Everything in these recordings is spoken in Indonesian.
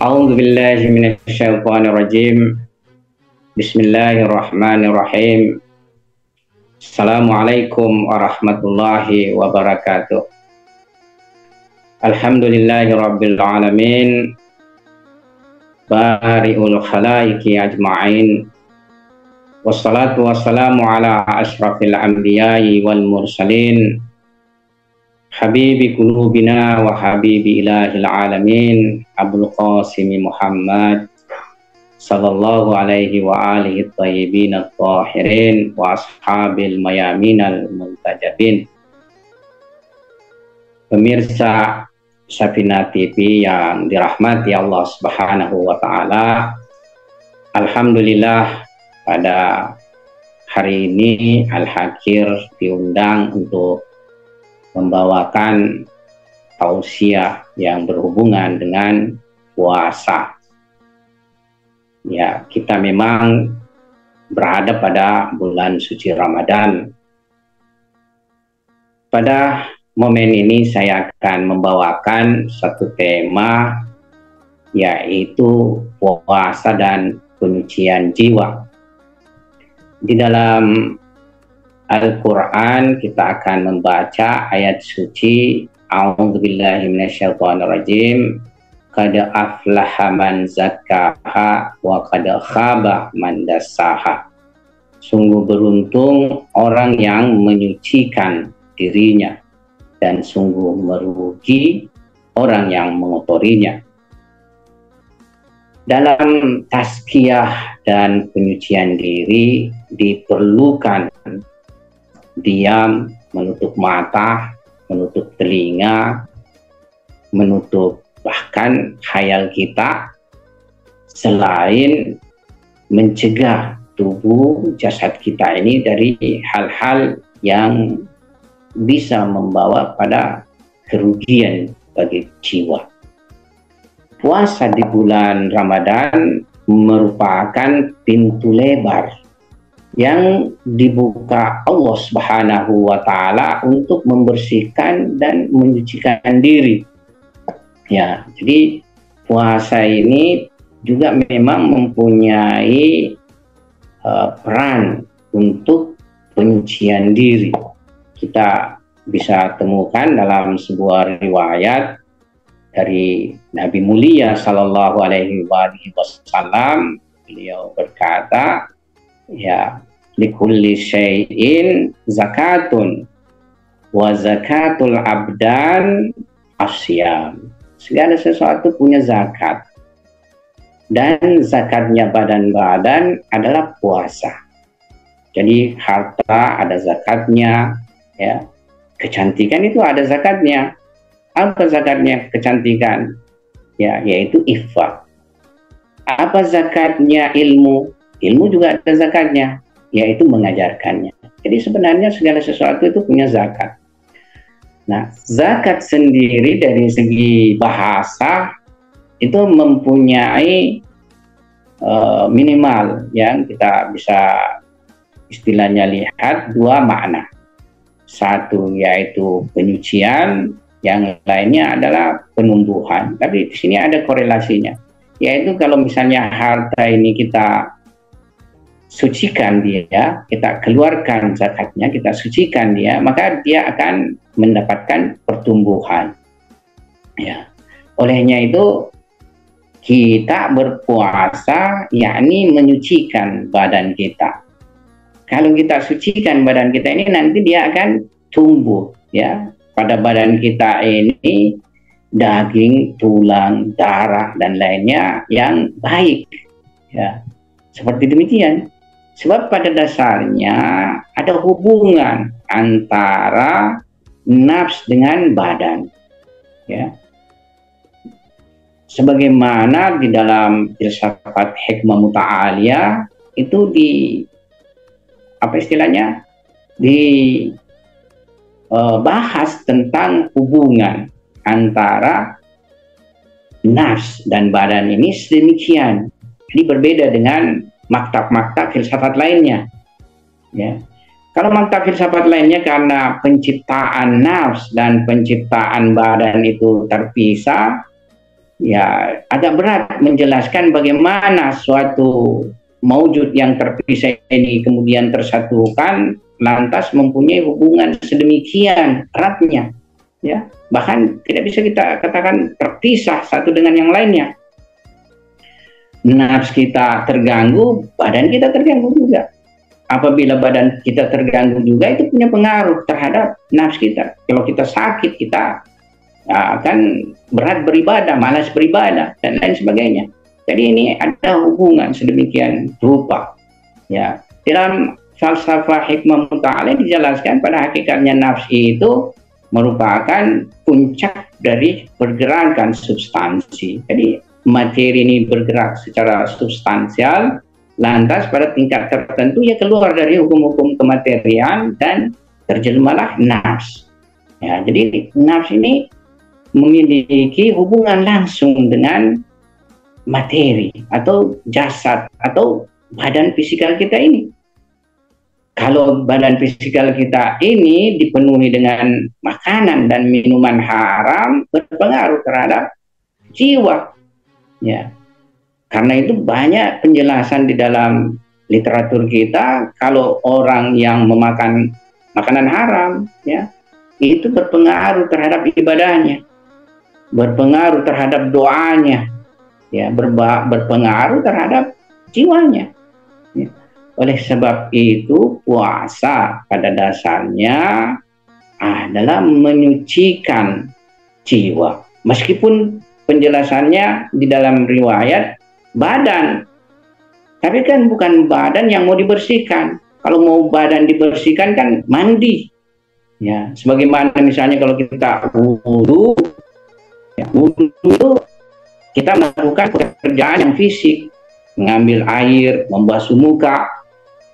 A'udzu billahi minasyaitonir rajim. Bismillahirrahmanirrahim. Assalamualaikum warahmatullahi wabarakatuh. Alhamdulillahirabbil alamin. Bari'ul khalaiqi ajma'in. Wassalatu wassalamu ala asyrafil anbiya'i wal mursalin. Habibi qulubina wa habibi ilahil alamin. Abul Qasim Muhammad sallallahu alaihi wa alihi tayyibin at-tahirin wa ashabil mayamin al-muntajabin. Pemirsa Safina TV yang dirahmati Allah Subhanahu wa taala, alhamdulillah pada hari ini Al-Hakir diundang untuk membawakan tausiah yang berhubungan dengan puasa. Ya, kita memang berada pada bulan suci Ramadan. Pada momen ini saya akan membawakan satu tema, yaitu puasa dan penyucian jiwa. Di dalam Al-Quran kita akan membaca ayat suci A'udzubillahi minasyaitonirrajim. Qad aflaha man zakkaha wa qad khaba man dassaha. Sungguh beruntung orang yang menyucikan dirinya, dan sungguh merugi orang yang mengotorinya. Dalam tazkiyah dan penyucian diri diperlukan diam, menutup mata, menutup telinga, menutup bahkan khayal kita, selain mencegah tubuh jasad kita ini dari hal-hal yang bisa membawa pada kerugian bagi jiwa. Puasa di bulan Ramadan merupakan pintu lebar yang dibuka Allah Subhanahu wa taala untuk membersihkan dan menyucikan diri. Ya, jadi puasa ini juga memang mempunyai peran untuk penyucian diri. Kita bisa temukan dalam sebuah riwayat dari Nabi mulia sallallahu alaihi wasallam, beliau berkata, ya, likulli syai'in zakatun wa zakatul abdan asyam. Segala sesuatu punya zakat, dan zakatnya badan-badan adalah puasa. Jadi harta ada zakatnya, ya. Kecantikan itu ada zakatnya. Apa zakatnya kecantikan? Ya, yaitu iffah. Apa zakatnya ilmu? Ilmu juga ada zakatnya, yaitu mengajarkannya. Jadi sebenarnya segala sesuatu itu punya zakat. Nah, zakat sendiri dari segi bahasa itu mempunyai minimal yang kita bisa istilahnya lihat dua makna. Satu yaitu penyucian, yang lainnya adalah penumbuhan. Tapi di sini ada korelasinya, yaitu kalau misalnya harta ini kita sucikan dia, kita keluarkan zakatnya, kita sucikan dia, maka dia akan mendapatkan pertumbuhan. Ya, olehnya itu kita berpuasa, yakni menyucikan badan kita. Kalau kita sucikan badan kita ini, nanti dia akan tumbuh, ya. Pada badan kita ini daging, tulang, darah dan lainnya yang baik, ya. Seperti demikian. Sebab pada dasarnya ada hubungan antara nafs dengan badan, ya. Sebagaimana di dalam filsafat hikmah muta'aliyah itu bahas tentang hubungan antara nafs dan badan ini sedemikian. Jadi berbeda dengan maktab-maktab filsafat lainnya. Ya. Kalau maktab filsafat lainnya karena penciptaan nafs dan penciptaan badan itu terpisah, ya agak berat menjelaskan bagaimana suatu maujud yang terpisah ini kemudian tersatukan, lantas mempunyai hubungan sedemikian eratnya, ya bahkan tidak bisa kita katakan terpisah satu dengan yang lainnya. Nafs kita terganggu, badan kita terganggu juga. Apabila badan kita terganggu juga, itu punya pengaruh terhadap nafs kita. Kalau kita sakit, kita akan berat beribadah, malas beribadah, dan lain sebagainya. Jadi ini ada hubungan sedemikian rupa. Ya, dalam falsafah hikmah muta'ala dijelaskan pada hakikatnya nafs itu merupakan puncak dari pergerakan substansi. Jadi materi ini bergerak secara substansial, lantas pada tingkat tertentu ya keluar dari hukum-hukum kematerian dan terjemalah nafs. Ya, jadi nafs ini memiliki hubungan langsung dengan materi atau jasad atau badan fisikal kita ini. Kalau badan fisikal kita ini dipenuhi dengan makanan dan minuman haram, berpengaruh terhadap jiwa. Ya, karena itu banyak penjelasan di dalam literatur kita. Kalau orang yang memakan makanan haram, ya, itu berpengaruh terhadap ibadahnya, berpengaruh terhadap doanya, ya, berpengaruh terhadap jiwanya. Ya. Oleh sebab itu puasa pada dasarnya adalah menyucikan jiwa. Meskipun penjelasannya di dalam riwayat badan, tapi kan bukan badan yang mau dibersihkan. Kalau mau badan dibersihkan kan mandi, ya. Sebagaimana misalnya kalau kita wudu, ya, wudu itu kita melakukan pekerjaan yang fisik, mengambil air, membasuh muka,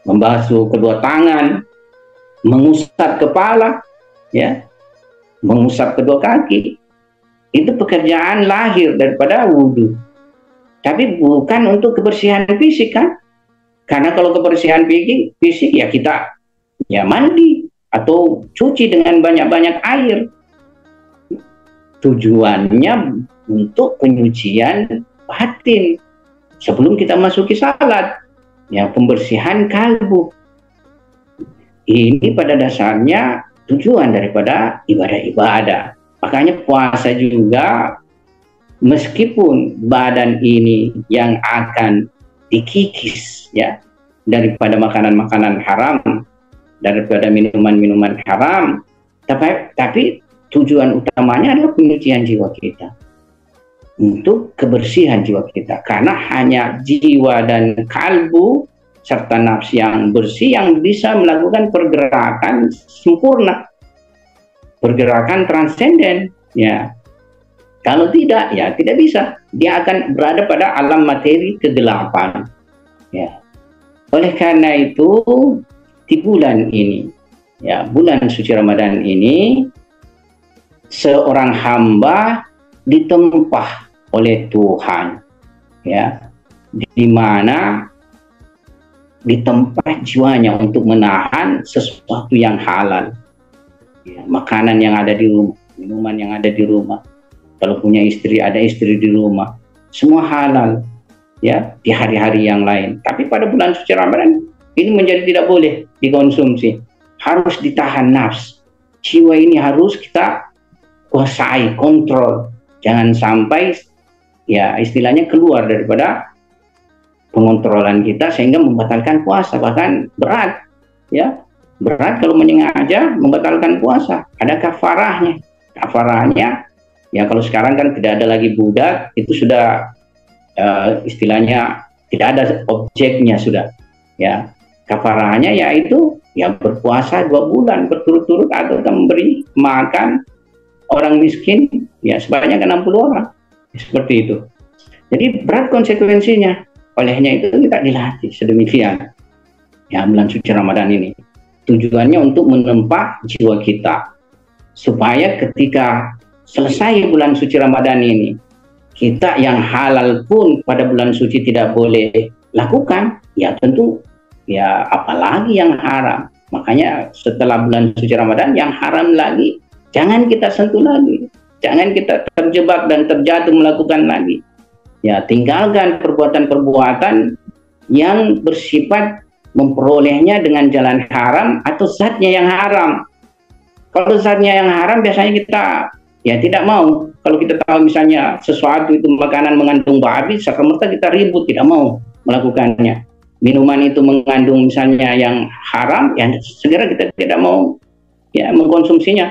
membasuh kedua tangan, mengusap kepala, ya, mengusap kedua kaki. Itu pekerjaan lahir daripada wudhu. Tapi bukan untuk kebersihan fisik kan? Karena kalau kebersihan fisik ya kita ya mandi atau cuci dengan banyak-banyak air. Tujuannya untuk penyucian batin sebelum kita masuki salat. Ya, pembersihan kalbu. Ini pada dasarnya tujuan daripada ibadah-ibadah. Makanya puasa juga, meskipun badan ini yang akan dikikis, ya, daripada makanan-makanan haram, daripada minuman-minuman haram, tapi tujuan utamanya adalah penyucian jiwa kita, untuk kebersihan jiwa kita. Karena hanya jiwa dan kalbu serta nafs yang bersih yang bisa melakukan pergerakan sempurna, pergerakan transenden, ya. Kalau tidak, ya tidak bisa. Dia akan berada pada alam materi kegelapan, ya. Oleh karena itu di bulan ini, ya, bulan suci Ramadan ini, seorang hamba ditempah oleh Tuhan, ya, di mana ditempa jiwanya untuk menahan sesuatu yang halal, ya, makanan yang ada di rumah, minuman yang ada di rumah, kalau punya istri ada istri di rumah, semua halal, ya, di hari-hari yang lain. Tapi pada bulan suci Ramadan ini menjadi tidak boleh dikonsumsi, harus ditahan nafs. Jiwa ini harus kita kuasai, kontrol, jangan sampai ya istilahnya keluar daripada pengontrolan kita sehingga membatalkan puasa. Bahkan berat, ya, berat kalau menyengaja membatalkan puasa. Ada kafarahnya. Kafarahnya ya, kalau sekarang kan tidak ada lagi budak, itu sudah istilahnya tidak ada objeknya sudah, ya. Kafarahnya yaitu ya berpuasa 2 bulan berturut-turut atau memberi makan orang miskin ya sebanyak 60 orang. Seperti itu. Jadi berat konsekuensinya. Olehnya itu kita dilatih sedemikian. Ya, bulan suci Ramadan ini tujuannya untuk menempa jiwa kita supaya ketika selesai bulan suci Ramadan ini, kita yang halal pun pada bulan suci tidak boleh lakukan, ya tentu ya apalagi yang haram. Makanya setelah bulan suci Ramadan yang haram lagi jangan kita sentuh lagi. Jangan kita terjebak dan terjatuh melakukan lagi. Ya, tinggalkan perbuatan-perbuatan yang bersifat memperolehnya dengan jalan haram atau zatnya yang haram. Kalau zatnya yang haram biasanya kita ya tidak mau. Kalau kita tahu misalnya sesuatu itu makanan mengandung babi, serta-merta kita ribut, tidak mau melakukannya. Minuman itu mengandung misalnya yang haram, ya segera kita tidak mau ya mengkonsumsinya.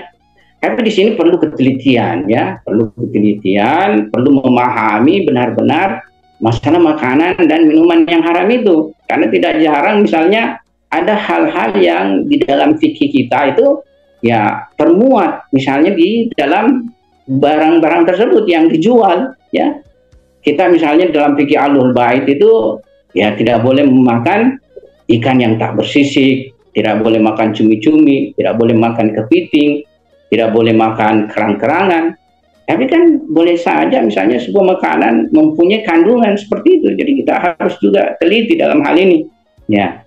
Tapi di sini perlu ketelitian, ya, perlu ketelitian, perlu memahami benar-benar masalah makanan dan minuman yang haram itu. Karena tidak jarang misalnya ada hal-hal yang di dalam fikih kita itu ya termuat, misalnya di dalam barang-barang tersebut yang dijual, ya. Kita misalnya dalam fikih Ahlul Bait itu ya tidak boleh memakan ikan yang tak bersisik, tidak boleh makan cumi-cumi, tidak boleh makan kepiting, tidak boleh makan kerang-kerangan. Tapi kan boleh saja misalnya sebuah makanan mempunyai kandungan seperti itu. Jadi kita harus juga teliti dalam hal ini. Ya.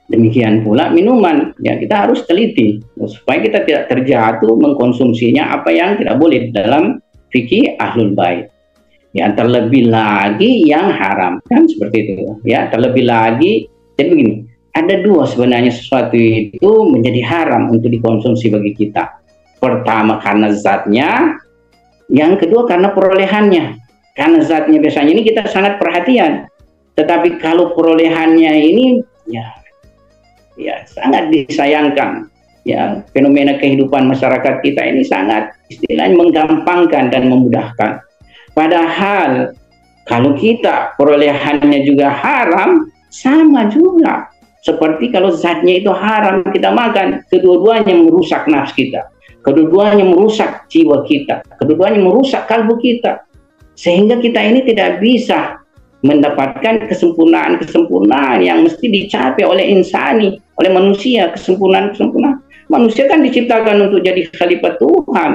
Demikian pula minuman, ya kita harus teliti supaya kita tidak terjatuh mengkonsumsinya apa yang tidak boleh dalam fikih Ahlul Bait. Ya, terlebih lagi yang haram, kan seperti itu. Ya, terlebih lagi. Jadi begini, ada dua sebenarnya sesuatu itu menjadi haram untuk dikonsumsi bagi kita. Pertama karena zatnya, yang kedua karena perolehannya. Karena zatnya biasanya ini kita sangat perhatian, tetapi kalau perolehannya ini ya sangat disayangkan. Ya, fenomena kehidupan masyarakat kita ini sangat istilahnya menggampangkan dan memudahkan. Padahal kalau kita perolehannya juga haram, sama juga seperti kalau zatnya itu haram kita makan, kedua-duanya merusak nafsu kita, kedua-duanya merusak jiwa kita, kedua-duanya merusak kalbu kita, sehingga kita ini tidak bisa mendapatkan kesempurnaan yang mesti dicapai oleh insani, oleh manusia. Kesempurnaan manusia kan diciptakan untuk jadi khalifah Tuhan.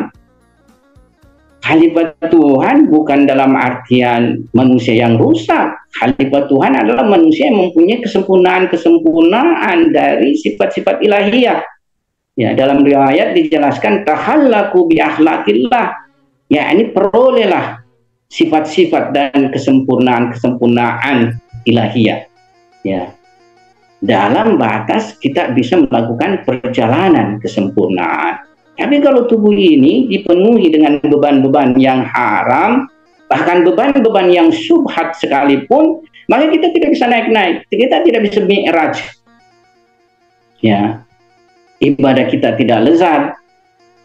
Khalifah Tuhan bukan dalam artian manusia yang rusak. Khalifah Tuhan adalah manusia yang mempunyai kesempurnaan dari sifat-sifat ilahiyah. Ya, dalam riwayat dijelaskan tahallaku bi akhlaqillah. Ya, ini perolehlah sifat-sifat dan kesempurnaan ilahiyah. Ya. Dalam batas kita bisa melakukan perjalanan kesempurnaan. Tapi kalau tubuh ini dipenuhi dengan beban-beban yang haram, bahkan beban-beban yang syubhat sekalipun, maka kita tidak bisa naik-naik, kita tidak bisa mi'raj. Ya. Ibadah kita tidak lezat,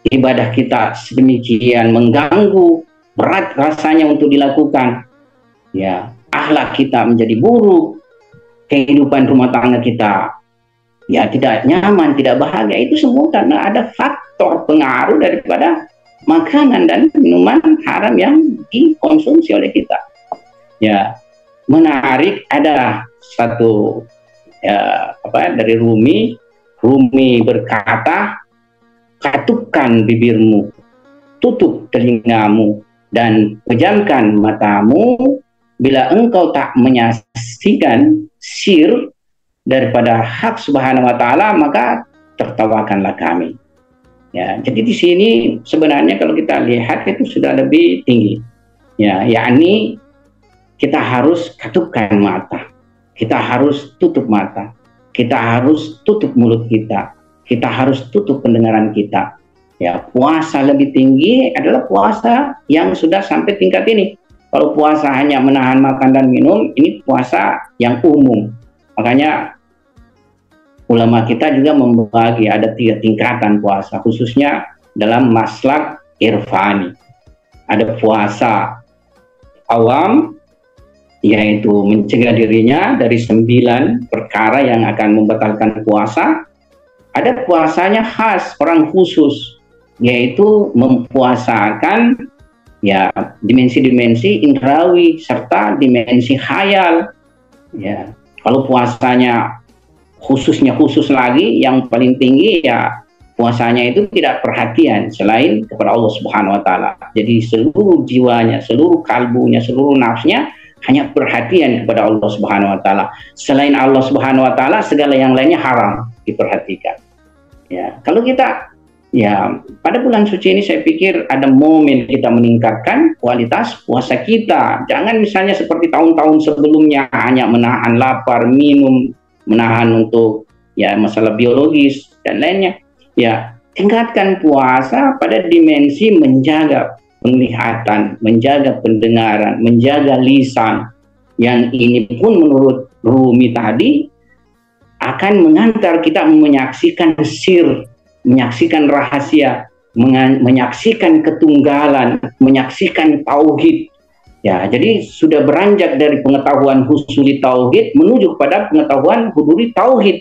ibadah kita sedemikian mengganggu, berat rasanya untuk dilakukan. Ya, akhlak kita menjadi buruk, kehidupan rumah tangga kita ya tidak nyaman, tidak bahagia. Itu semua karena ada faktor pengaruh daripada makanan dan minuman haram yang dikonsumsi oleh kita. Ya, menarik ada satu dari Rumi berkata, katupkan bibirmu, tutup telingamu, dan pejamkan matamu. Bila engkau tak menyaksikan sir daripada hak Subhanahu wa Ta'ala, maka tertawakanlah kami. Ya, jadi di sini sebenarnya kalau kita lihat itu sudah lebih tinggi. Ya, yakni kita harus katupkan mata, kita harus tutup mata, kita harus tutup mulut kita harus tutup pendengaran kita. Ya, puasa lebih tinggi adalah puasa yang sudah sampai tingkat ini. Kalau puasa hanya menahan makan dan minum, ini puasa yang umum. Makanya ulama kita juga membagi ada 3 tingkatan puasa, khususnya dalam maslak irfani. Ada puasa awam, yaitu mencegah dirinya dari 9 perkara yang akan membatalkan puasa. Ada puasanya khas, orang khusus, yaitu mempuasakan ya dimensi-dimensi indrawi serta dimensi khayal. Ya, kalau puasanya khusus lagi, yang paling tinggi ya puasanya itu tidak perhatian selain kepada Allah Subhanahu wa Ta'ala. Jadi seluruh jiwanya, seluruh kalbunya, seluruh nafsunya hanya perhatian kepada Allah Subhanahu wa Ta'ala. Selain Allah Subhanahu wa Ta'ala, segala yang lainnya haram diperhatikan. Ya, kalau kita Ya, pada bulan suci ini saya pikir ada momen kita meningkatkan kualitas puasa kita. Jangan misalnya seperti tahun-tahun sebelumnya hanya menahan lapar, minum, menahan untuk ya masalah biologis dan lainnya. Ya, tingkatkan puasa pada dimensi menjaga penglihatan, menjaga pendengaran, menjaga lisan. Yang ini pun menurut Rumi tadi akan mengantar kita menyaksikan sir, menyaksikan rahasia, menyaksikan ketunggalan, menyaksikan tauhid. Ya, jadi sudah beranjak dari pengetahuan husuli tauhid menuju kepada pengetahuan huduri tauhid.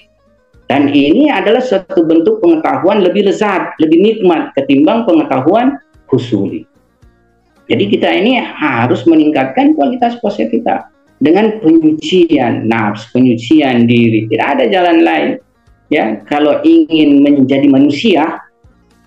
Dan ini adalah satu bentuk pengetahuan lebih lezat, lebih nikmat ketimbang pengetahuan husuli. Jadi kita ini harus meningkatkan kualitas puasa kita dengan penyucian nafs, penyucian diri. Tidak ada jalan lain. Ya, kalau ingin menjadi manusia,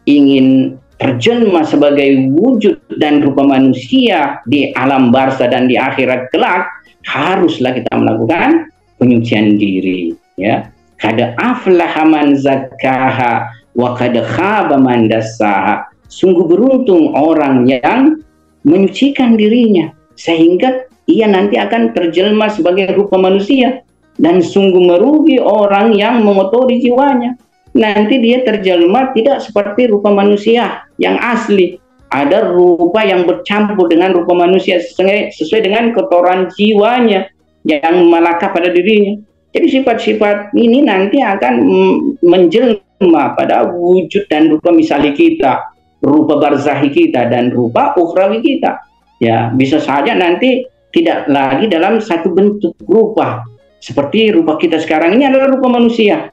ingin terjelma sebagai wujud dan rupa manusia di alam barzah dan di akhirat kelak, haruslah kita melakukan penyucian diri. Ya, kada aflaha man zakkaha wa kada khaba man dassaha. Sungguh beruntung orang yang menyucikan dirinya sehingga ia nanti akan terjelma sebagai rupa manusia, dan sungguh merugi orang yang mengotori jiwanya. Nanti dia terjelma tidak seperti rupa manusia yang asli. Ada rupa yang bercampur dengan rupa manusia sesuai dengan kotoran jiwanya yang melaka pada dirinya. Jadi sifat-sifat ini nanti akan menjelma pada wujud dan rupa misali kita, rupa barzahi kita dan rupa ukhrawi kita. Ya, bisa saja nanti tidak lagi dalam satu bentuk rupa seperti rupa kita sekarang ini adalah rupa manusia,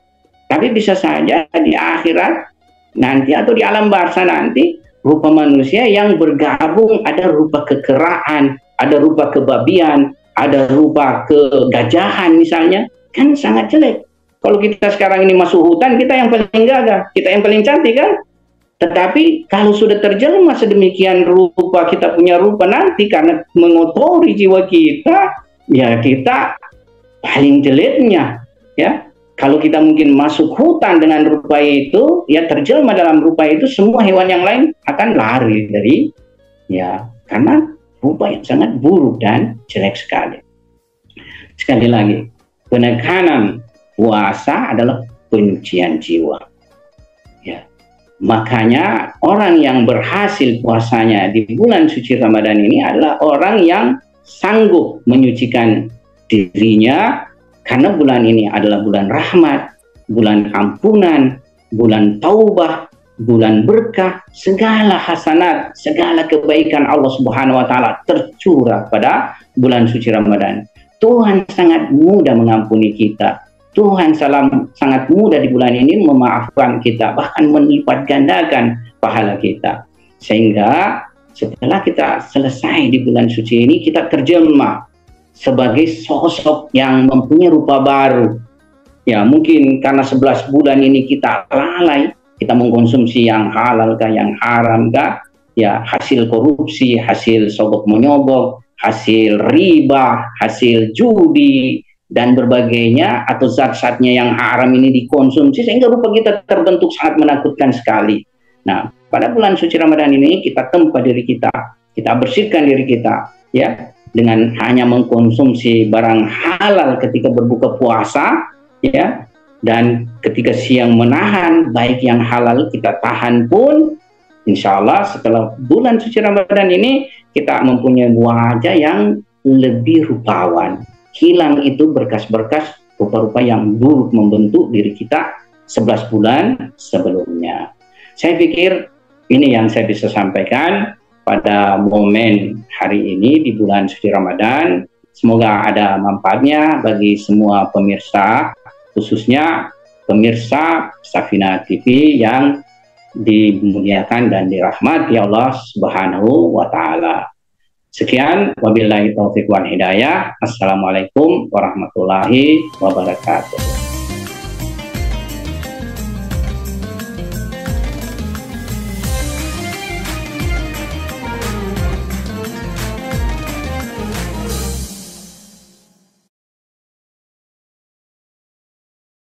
tapi bisa saja di akhirat nanti atau di alam barzah nanti rupa manusia yang bergabung, ada rupa kekeraan, ada rupa kebabian, ada rupa kegajahan misalnya, kan sangat jelek. Kalau kita sekarang ini masuk hutan, kita yang paling gagah, kita yang paling cantik kan. Tetapi kalau sudah terjelma sedemikian rupa, kita punya rupa nanti karena mengotori jiwa kita, ya kita paling jeleknya. Ya, kalau kita mungkin masuk hutan dengan rupa itu, ya terjelma dalam rupa itu, semua hewan yang lain akan lari dari, ya karena rupa yang sangat buruk dan jelek sekali. Sekali lagi, penekanan puasa adalah penyucian jiwa. Ya. Makanya orang yang berhasil puasanya di bulan suci Ramadan ini adalah orang yang sanggup menyucikan dirinya, karena bulan ini adalah bulan rahmat, bulan ampunan, bulan taubah, bulan berkah, segala hasanat, segala kebaikan Allah Subhanahu wa taala tercurah pada bulan suci Ramadan. Tuhan sangat mudah mengampuni kita. Tuhan sangat mudah di bulan ini memaafkan kita, bahkan melipat gandakan pahala kita. Sehingga setelah kita selesai di bulan suci ini, kita terjelma sebagai sosok yang mempunyai rupa baru. Ya, mungkin karena 11 bulan ini kita lalai, kita mengkonsumsi yang halal kah, yang haram kah, ya hasil korupsi, hasil sogok menyogok, hasil riba, hasil judi, dan berbagainya, atau zat-zatnya yang haram ini dikonsumsi, sehingga rupa kita terbentuk sangat menakutkan sekali. Nah, pada bulan suci Ramadan ini kita tempa diri kita bersihkan diri kita, ya, dengan hanya mengkonsumsi barang halal ketika berbuka puasa, ya, dan ketika siang menahan, baik yang halal kita tahan pun, insya Allah setelah bulan suci Ramadan ini kita mempunyai wajah yang lebih rupawan. Hilang itu berkas-berkas rupa-rupa yang buruk membentuk diri kita 11 bulan sebelumnya. Saya pikir ini yang saya bisa sampaikan pada momen hari ini di bulan suci Ramadan. Semoga ada manfaatnya bagi semua pemirsa, khususnya pemirsa Safina TV yang dimuliakan dan dirahmati Allah Subhanahu wa taala. Sekian, wabillahi taufiq wal hidayah. Assalamualaikum warahmatullahi wabarakatuh.